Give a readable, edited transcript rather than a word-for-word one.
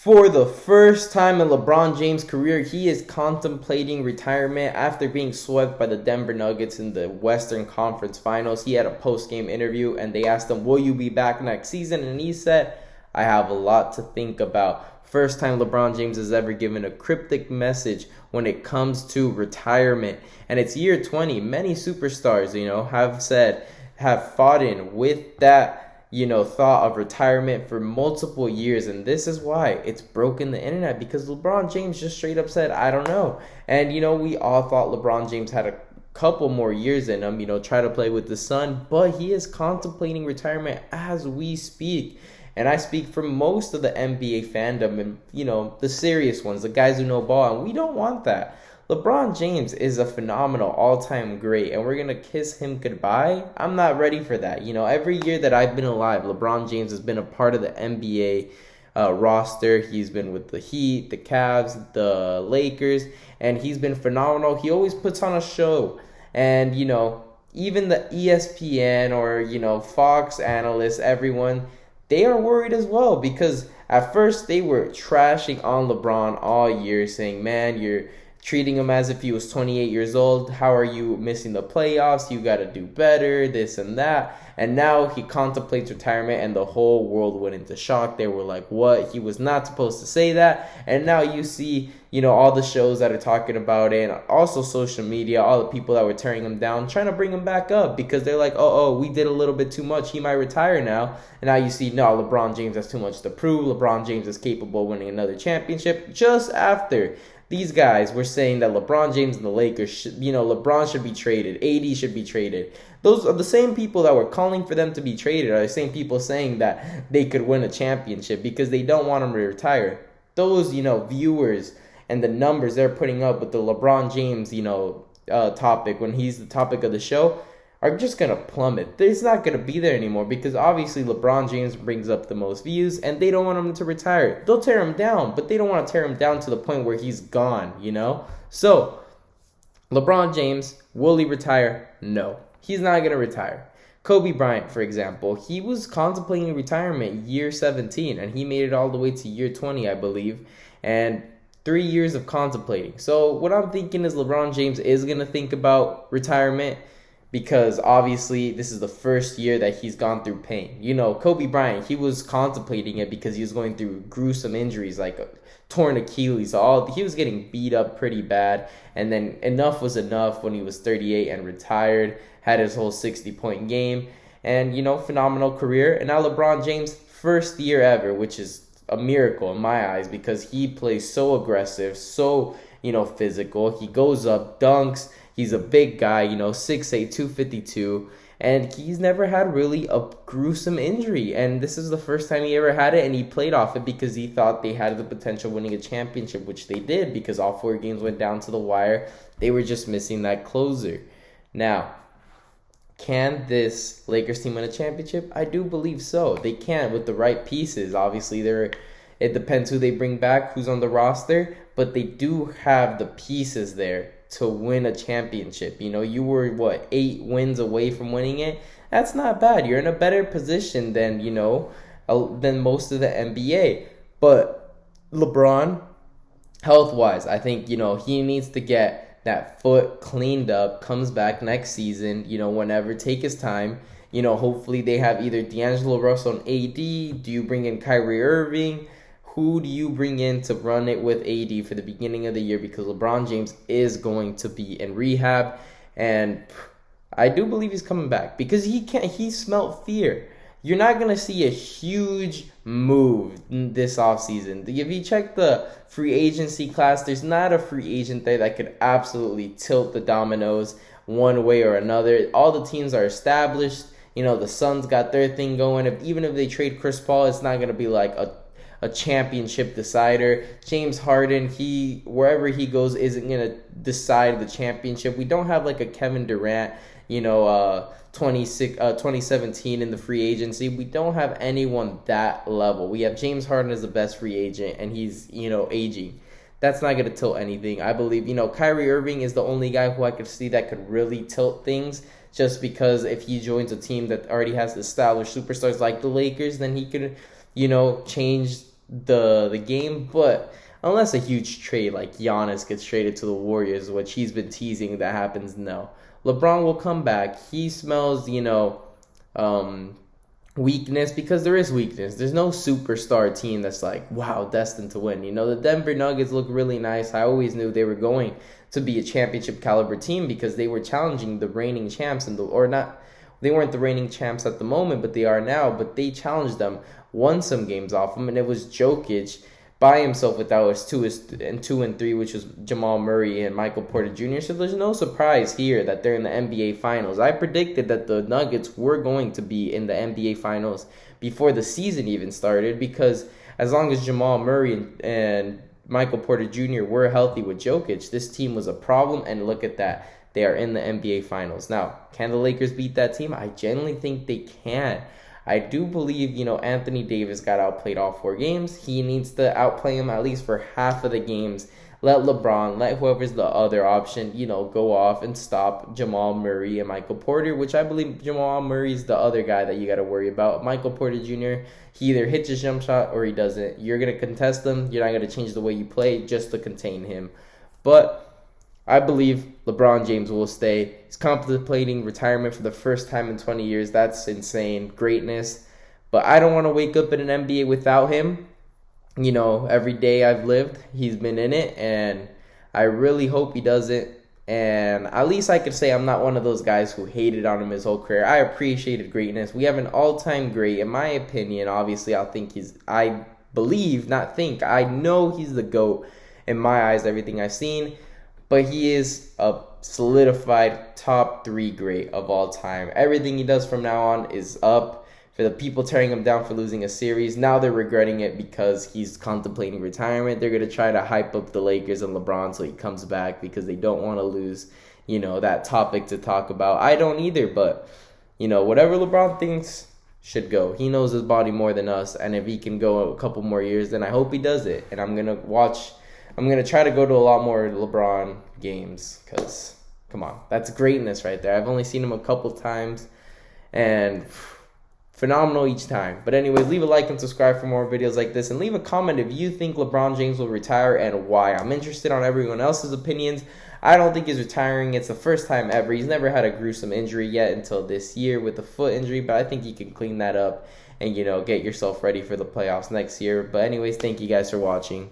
For the first time in LeBron James' career, he is contemplating retirement after being swept by the Denver Nuggets in the Western Conference Finals. He had a post-game interview and they asked him, "Will you be back next season?" And he said, "I have a lot to think about." First time LeBron James has ever given a cryptic message when it comes to retirement. And it's year 20. Many superstars, have fought in with that thought of retirement for multiple years, and this is why it's broken the internet, because LeBron James just straight up said, "I don't know." And we all thought LeBron James had a couple more years in him, try to play with the Sun, but he is contemplating retirement as we speak. And I speak for most of the NBA fandom and, the serious ones, the guys who know ball, and we don't want that. LeBron James is a phenomenal all-time great, and we're going to kiss him goodbye. I'm not ready for that. Every year that I've been alive, LeBron James has been a part of the NBA roster. He's been with the Heat, the Cavs, the Lakers, and he's been phenomenal. He always puts on a show. And, even the ESPN or, Fox analysts, everyone, they are worried as well, because at first they were trashing on LeBron all year, saying, "Man, you're treating him as if he was 28 years old. How are you missing the playoffs? You got to do better, this and that." And now he contemplates retirement, and the whole world went into shock. They were like, "What? He was not supposed to say that." And now you see, all the shows that are talking about it, and also social media, all the people that were tearing him down, trying to bring him back up, because they're like, oh, we did a little bit too much. He might retire now. And now you see, no, LeBron James has too much to prove. LeBron James is capable of winning another championship. Just after these guys were saying that LeBron James and the Lakers, LeBron should be traded, AD should be traded. Those are the same people that were calling for them to be traded, are the same people saying that they could win a championship because they don't want him to retire. Those, viewers and the numbers they're putting up with the LeBron James, topic, when he's the topic of the show, are just going to plummet. It's not going to be there anymore, because obviously LeBron James brings up the most views and they don't want him to retire. They'll tear him down, but they don't want to tear him down to the point where he's gone, So, LeBron James, will he retire? No, he's not going to retire. Kobe Bryant, for example, he was contemplating retirement year 17, and he made it all the way to year 20, I believe, and 3 years of contemplating. So what I'm thinking is LeBron James is going to think about retirement, because obviously this is the first year that he's gone through pain. Kobe Bryant, he was contemplating it because he was going through gruesome injuries like a torn Achilles. He was getting beat up pretty bad, and then enough was enough when he was 38 and retired, had his whole 60-point game, and phenomenal career. And now LeBron James, first year ever, which is a miracle in my eyes, because he plays so aggressive, so physical. He goes up, dunks. He's a big guy, 6'8", 252, and he's never had really a gruesome injury. And this is the first time he ever had it, and he played off it because he thought they had the potential of winning a championship, which they did, because all 4 games went down to the wire. They were just missing that closer. Now, can this Lakers team win a championship? I do believe so. They can, with the right pieces. Obviously, it depends who they bring back, who's on the roster, but they do have the pieces there to win a championship. You were 8 wins away from winning it. That's not bad. You're in a better position than than most of the NBA. But LeBron, health-wise, I think he needs to get that foot cleaned up, comes back next season, whenever, take his time. Hopefully they have either D'Angelo Russell and AD. Do you bring in Kyrie Irving? Who do you bring in to run it with AD for the beginning of the year? Because LeBron James is going to be in rehab, and I do believe he's coming back, because he smelt fear. You're not going to see a huge move this offseason. If you check the free agency class, there's not a free agent there that could absolutely tilt the dominoes one way or another. All the teams are established. The Suns got their thing going. Even if they trade Chris Paul, it's not going to be like a championship decider. James Harden, wherever he goes, isn't going to decide the championship. We don't have like a Kevin Durant, 2017 in the free agency. We don't have anyone that level. We have James Harden as the best free agent, and he's, aging. That's not going to tilt anything. I believe, Kyrie Irving is the only guy who I could see that could really tilt things, just because if he joins a team that already has established superstars like the Lakers, then he could, change the game, but unless a huge trade like Giannis gets traded to the Warriors, which he's been teasing that happens, no. LeBron will come back. He smells, um, weakness, because there is weakness. There's no superstar team that's like, wow, destined to win. The Denver Nuggets look really nice. I always knew they were going to be a championship caliber team because they were challenging the reigning champs or not. They weren't the reigning champs at the moment, but they are now. But they challenged them, won some games off them, and it was Jokic by himself without his 2 and 3, which was Jamal Murray and Michael Porter Jr. So there's no surprise here that they're in the NBA Finals. I predicted that the Nuggets were going to be in the NBA Finals before the season even started, because as long as Jamal Murray and Michael Porter Jr. were healthy with Jokic, this team was a problem, and look at that. They are in the NBA Finals. Now, can the Lakers beat that team? I genuinely think they can. I do believe, Anthony Davis got outplayed all 4 games. He needs to outplay him at least for half of the games. Let LeBron, let whoever's the other option, go off and stop Jamal Murray and Michael Porter, which I believe Jamal Murray's the other guy that you got to worry about. Michael Porter Jr., he either hits his jump shot or he doesn't. You're going to contest him. You're not going to change the way you play just to contain him. But I believe LeBron James will stay. He's contemplating retirement for the first time in 20 years. That's insane. Greatness. But I don't want to wake up in an NBA without him. Every day I've lived, he's been in it. And I really hope he doesn't. And at least I could say I'm not one of those guys who hated on him his whole career. I appreciated greatness. We have an all-time great. In my opinion, obviously, I know he's the GOAT in my eyes, everything I've seen. But he is a solidified top 3 great of all time. Everything he does from now on is up. For the people tearing him down for losing a series, now they're regretting it because he's contemplating retirement. They're going to try to hype up the Lakers and LeBron so he comes back because they don't want to lose, that topic to talk about. I don't either, but, whatever LeBron thinks should go. He knows his body more than us, and if he can go a couple more years, then I hope he does it. And I'm going to try to go to a lot more LeBron games because, come on, that's greatness right there. I've only seen him a couple times, and phenomenal each time. But anyways, leave a like and subscribe for more videos like this, and leave a comment if you think LeBron James will retire and why. I'm interested on everyone else's opinions. I don't think he's retiring. It's the first time ever. He's never had a gruesome injury yet until this year with the foot injury, but I think he can clean that up and, get yourself ready for the playoffs next year. But anyways, thank you guys for watching.